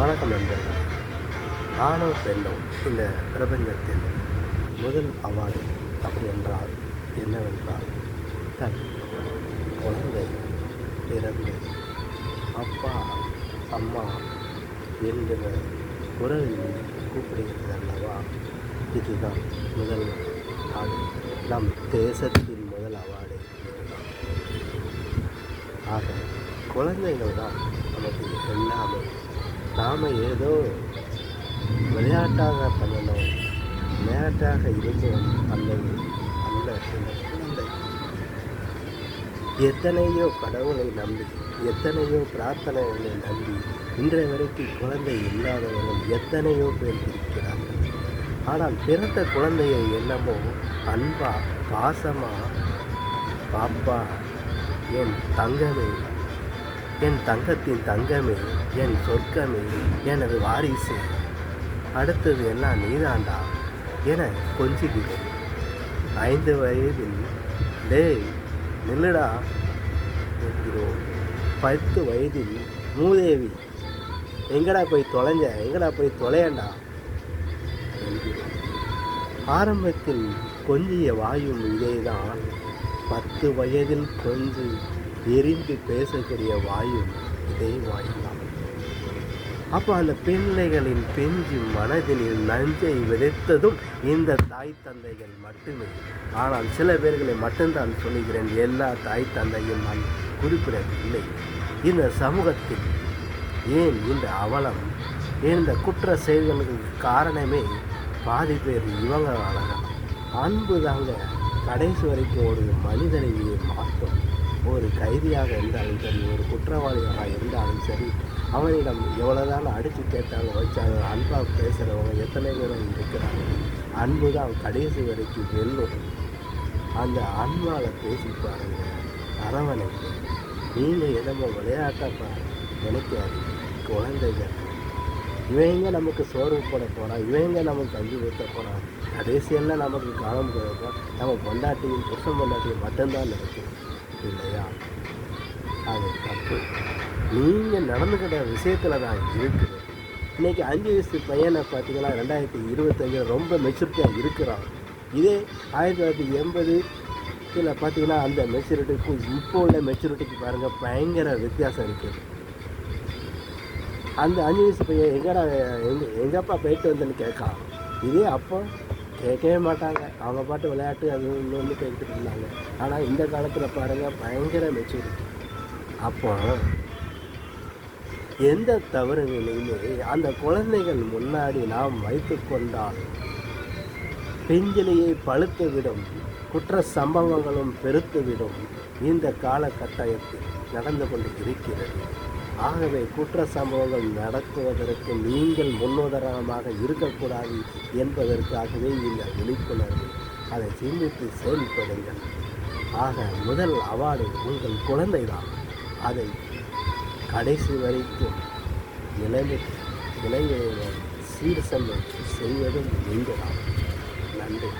வணக்கம் நண்பர்கள். ஆணோ பெண்ணோ இந்த பிரபஞ்சத்தில் முதல் அவார்டு அப்படி என்றால் என்னவென்றால் தன் குழந்தை பிறந்து அப்பா அம்மா என்கிற குரலில் கூப்பிடுகிறது அல்லவா, இதுதான் முதல் அவார்டு. நம் தேசத்தின் முதல் அவார்டு இதுதான். ஆக குழந்தைகள் தான் நமக்கு எல்லாமே. நாம் ஏதோ விளையாட்டாக பண்ணணும், விளையாட்டாக இருந்தோம் அல்லது அல்ல. இந்த குழந்தை எத்தனையோ கடவுளை நம்பி, எத்தனையோ பிரார்த்தனைகளை நம்பி இன்றைய வரைக்கும் குழந்தை இல்லாதவர்கள் எத்தனையோ பேர் இருக்கிறார்கள். ஆனால் பிறந்த குழந்தையை என்னமோ அன்பா பாசமா, பாப்பா என் தங்கமே, என் தங்கத்தின் தங்கமே, என் சொர்க்கமே, எனது வாரிசு, அடுத்தது எல்லாம் நீதாண்டா என கொஞ்சுகிறேன். 5 வயதில் டேய் நில்லுடா என்கிறோம். 10 வயதில் மூதேவி எங்கடா போய் தொலையண்டா என்கிறோம். ஆரம்பத்தில் கொஞ்சிய வாயும் இதேதான். 10 வயதில் கொஞ்சம் எரிந்து பேசக்கூடிய வாயும் இதே வாயுதான். அப்போ அந்த பிள்ளைகளின் பெஞ்சு மனதினில் நஞ்சை விதைத்ததும் இந்த தாய் தந்தைகள் மட்டுமே. ஆனால் சில பேர்களை மட்டும்தான் சொல்லுகிறேன், எல்லா தாய் தந்தையும் நான் குறிப்பிடவில்லை. இந்த சமூகத்தில் ஏன் இந்த அவலம், ஏன் இந்த குற்ற செயல்களுக்கு காரணமே பாதி பேர் இவங்க அழகா. அன்பு தாங்க கடைசி வரைக்கும் ஒரு மனிதனையே மாற்றும். ஒரு கைதியாக இருந்தாலும் சரி, ஒரு குற்றவாளியாக இருந்தாலும் சரி, அவனிடம் எவ்வளோதான் அடித்து கேட்டாலும் வச்சாலும் அன்பாக பேசுகிறவங்க எத்தனை பேர் இருக்கிறாங்க. அன்பு தான் கடைசி வரைக்கும் வெல்லும். அந்த அன்பால் பேசி பாருங்க, அரவணைக்கு. நீங்கள் என்னமோ விளையாட்டப்பா நினைக்காது. குழந்தைகள் இவங்க நமக்கு சோறு போட போகிறான், இவங்க நமக்கு கஞ்சி ஊற்ற போகிறான், கடைசியெல்லாம் நமக்கு காலம் போகிறப்ப நம்ம பொண்டாட்டியும் புருஷன் பொண்டாட்டியும் மட்டும்தான் நினைக்கிறோம் இல்லையா? அது தப்பு. நீங்கள் நடந்துக்கிட்ட விஷயத்தில் தான் இருக்குது. இன்றைக்கி 5 வயசு பையனை பார்த்தீங்கன்னா 2025 ரொம்ப மெச்சூரிட்டியாக இருக்கிறான். இதே 1980 பார்த்தீங்கன்னா அந்த மெச்சூரிட்டிக்கும் இப்போ உள்ள மெச்சூரிட்டிக்கு பாருங்கள், பயங்கர வித்தியாசம் இருக்குது. அந்த 5 வயசு பையன் எங்கப்பா போயிட்டு வந்தேன்னு கேட்கான். இதே அப்போ கேட்கவே மாட்டாங்க, அவங்க பாட்டு விளையாட்டு அது ஒன்று கேட்டுட்டு இருந்தாங்க. ஆனால் இந்த காலத்தில் பாருங்கள், பயங்கர மெச்சூரிட்டி. அப்போ எந்த தவறுகளையுமே அந்த குழந்தைகள் முன்னாடி நாம் வைத்து கொண்டால் பெஞ்சிலையை பழுத்துவிடும், குற்ற சம்பவங்களும் பெருத்துவிடும். இந்த காலகட்டாயத்தில் நடந்து கொண்டு இருக்கிறது. ஆகவே குற்ற சம்பவங்கள் நடக்குவதற்கு நீங்கள் முன்னுதாரணமாக இருக்கக்கூடாது என்பதற்காகவே இந்த விழிப்புணர்வு. அதை சிந்தித்து செயல்படுங்கள். ஆக முதல் அவார்டு உங்கள் குழந்தை தான். அதை கடைசி வரைக்கும் நிலையை சீர்சம் செய்வதும் நீங்கள் தான். நன்றி.